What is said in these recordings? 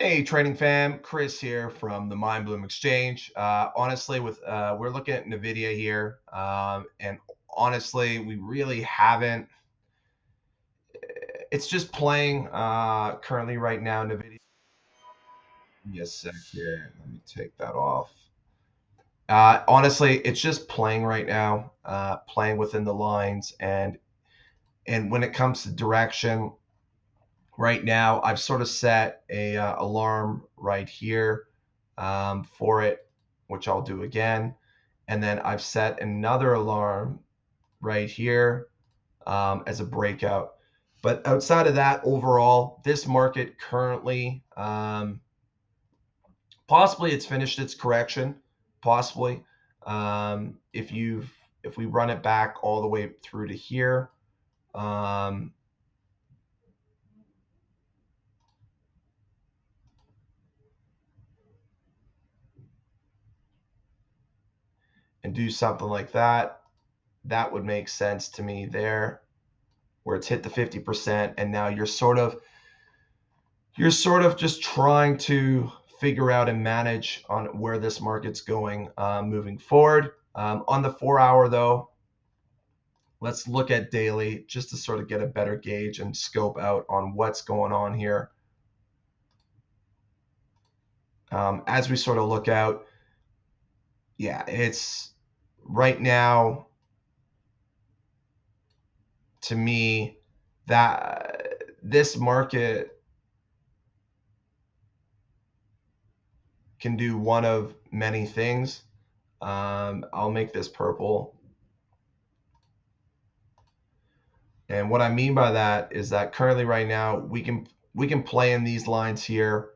Hey, trading fam, Chris here from the Mind Bloom Exchange. Honestly, we're looking at NVIDIA here, and honestly, we really haven't. It's just playing currently right now. NVIDIA. Give me a sec here. Let me take that off. Honestly, it's just playing right now, playing within the lines, and when it comes to direction, right now, I've sort of set a alarm right here for it, which I'll do again. And then I've set another alarm right here as a breakout. But outside of that, overall, this market currently, possibly it's finished its correction, possibly. If we run it back all the way through to here, um, and do something like that, that would make sense to me there, where it's hit the 50%, and now you're sort of just trying to figure out and manage on where this market's going moving forward. On the 4 hour though, let's look at daily just to sort of get a better gauge and scope out on what's going on here. As we sort of look out, yeah, it's right now, to me, that this market can do one of many things. I'll make this purple. And what I mean by that is that currently right now we can play in these lines here,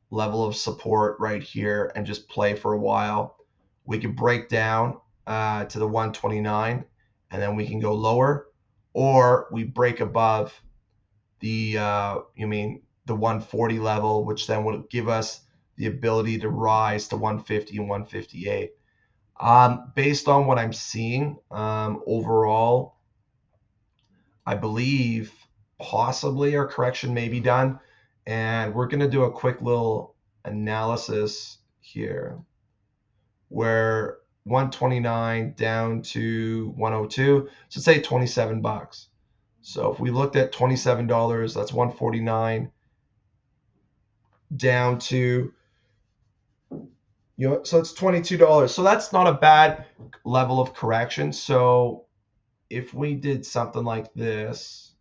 level of support right here, and just play for a while. We can break down to the 129, and then we can go lower, or we break above the the 140 level, which then would give us the ability to rise to 150 and 158. Based on what I'm seeing overall, I believe possibly our correction may be done, and we're going to do a quick little analysis here where 129 down to 102, so say $27. So if we looked at $27, that's 149 down to, so it's $22. So that's not a bad level of correction. So if we did something like this,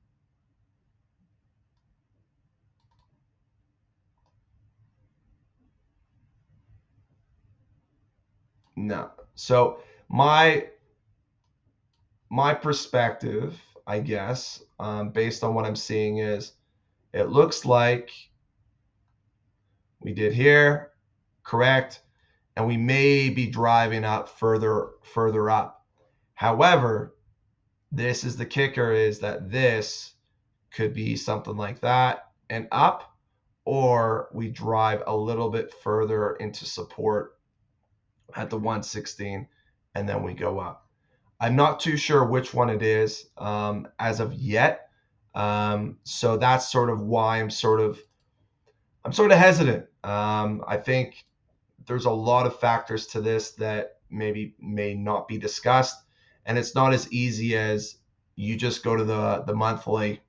no. So my perspective, I guess, based on what I'm seeing, is it looks like we did here, correct, and we may be driving up further up. However, this is the kicker, is that this could be something like that and up, or we drive a little bit further into support at the 116 and then we go up. I'm not too sure which one it is as of yet. So that's sort of why I'm sort of hesitant. I think there's a lot of factors to this that maybe may not be discussed, and it's not as easy as you just go to the monthly.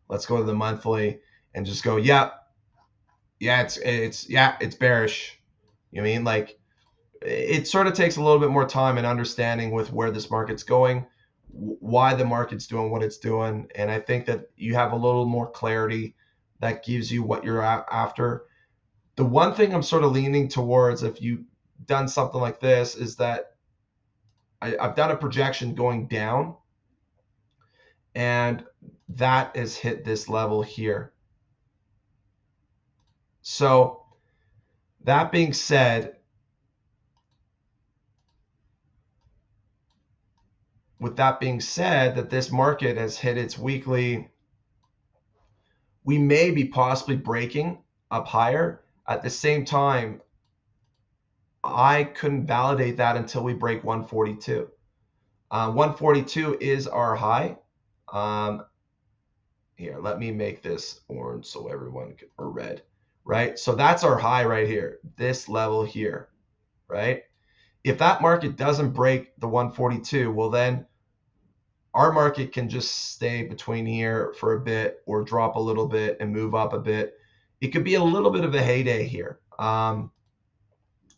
Let's go to the monthly and just go, yeah, it's bearish. You know what I mean? Like, it sort of takes a little bit more time and understanding with where this market's going, why the market's doing what it's doing, and I think that you have a little more clarity that gives you what you're after. The one thing I'm sort of leaning towards, if you've done something like this, is that I've done a projection going down, and that has hit this level here. So that being said, that this market has hit its weekly, we may be possibly breaking up higher. At the same time, I couldn't validate that until we break 142. 142 is our high. here, let me make this orange so everyone can, or red, right? So that's our high right here, this level here, right? If that market doesn't break the 142, well then our market can just stay between here for a bit or drop a little bit and move up a bit. It could be a little bit of a heyday here.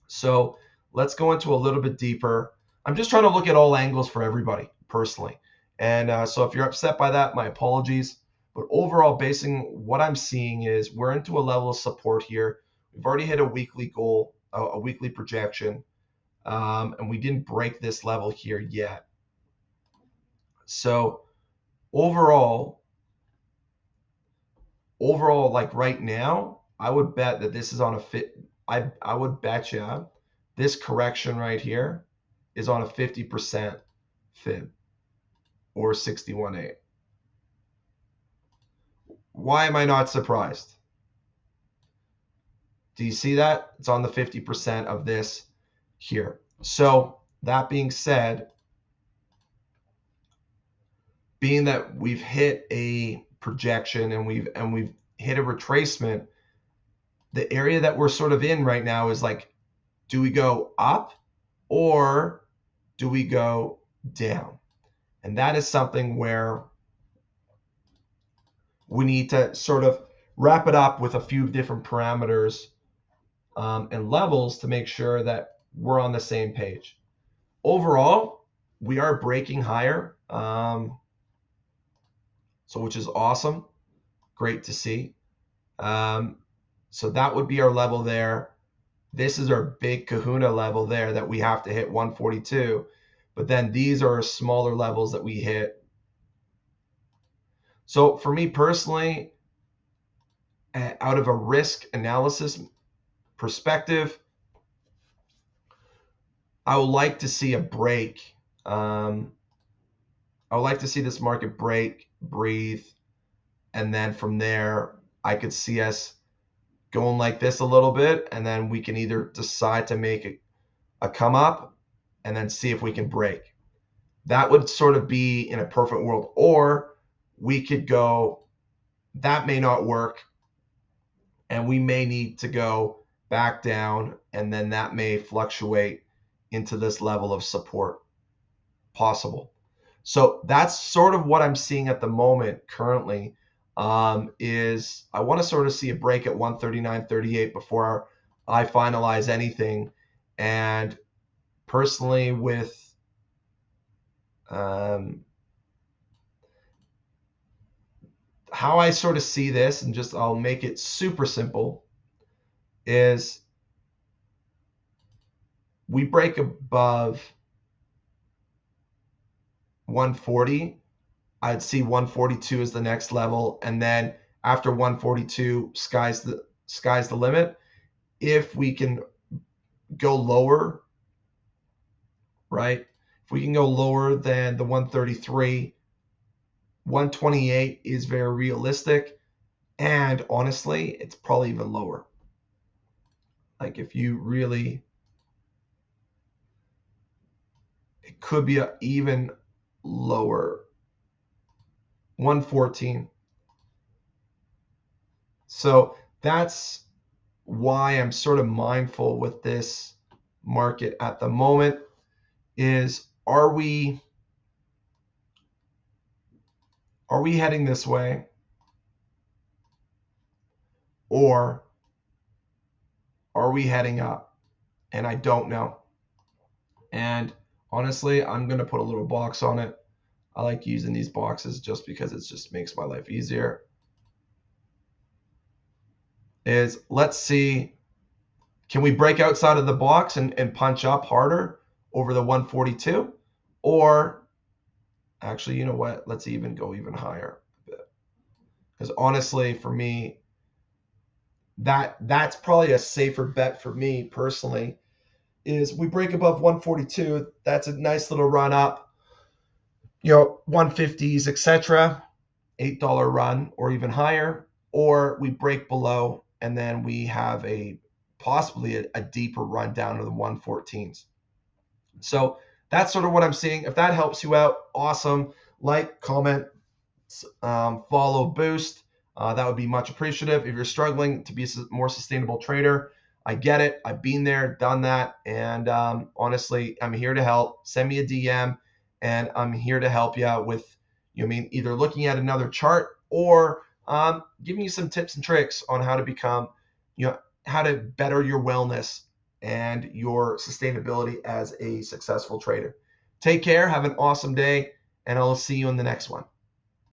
So let's go into a little bit deeper. I'm just trying to look at all angles for everybody personally. And so if you're upset by that, my apologies. But overall, basing what I'm seeing is we're into a level of support here. We've already hit a weekly goal, a weekly projection, and we didn't break this level here yet. So overall, like right now, I would bet that this is on a fit. I would bet you this correction right here is on a 50% fib or 61.8. Why am I not surprised? Do you see that? It's on the 50% of this here. So that being said, being that we've hit a projection and we've hit a retracement, the area that we're sort of in right now is like, do we go up or do we go down? And that is something where we need to sort of wrap it up with a few different parameters and levels to make sure that we're on the same page. Overall, we are breaking higher, so which is awesome. Great to see. So that would be our level there. This is our big kahuna level there that we have to hit 142. But then these are smaller levels that we hit. So for me personally, out of a risk analysis perspective, I would like to see a break. I would like to see this market break, breathe, and then from there, I could see us going like this a little bit, and then we can either decide to make a come up and then see if we can break. That would sort of be in a perfect world. Or we could go, that may not work, and we may need to go back down, and then that may fluctuate into this level of support possible. So that's sort of what I'm seeing at the moment currently. Is I want to sort of see a break at 139.38 before I finalize anything. And personally, with how I sort of see this, and just I'll make it super simple, is we break above 140, I'd see 142 as the next level, and then after 142, sky's the limit. If we can go lower, right? If we can go lower than the 133, 128 is very realistic, and honestly, it's probably even lower. Like if you really, it could be even lower. 114. So that's why I'm sort of mindful with this market at the moment is, are we heading this way, or are we heading up? And I don't know. And honestly, I'm going to put a little box on it. I like using these boxes just because it just makes my life easier. Is let's see, can we break outside of the box and punch up harder over the 142? Or actually, you know what? Let's even go even higher a bit. Because honestly, for me, that's probably a safer bet for me personally, is we break above 142. That's a nice little run up. 150s, etc. $8 run or even higher, or we break below and then we have possibly a deeper run down to the 114s. So that's sort of what I'm seeing. If that helps you out, awesome. Like, comment, follow boost. That would be much appreciative. If you're struggling to be a more sustainable trader, I get it. I've been there, done that. And honestly, I'm here to help. Send me a DM and I'm here to help you out with, either looking at another chart or giving you some tips and tricks on how to become, how to better your wellness and your sustainability as a successful trader. Take care. Have an awesome day, and I'll see you in the next one.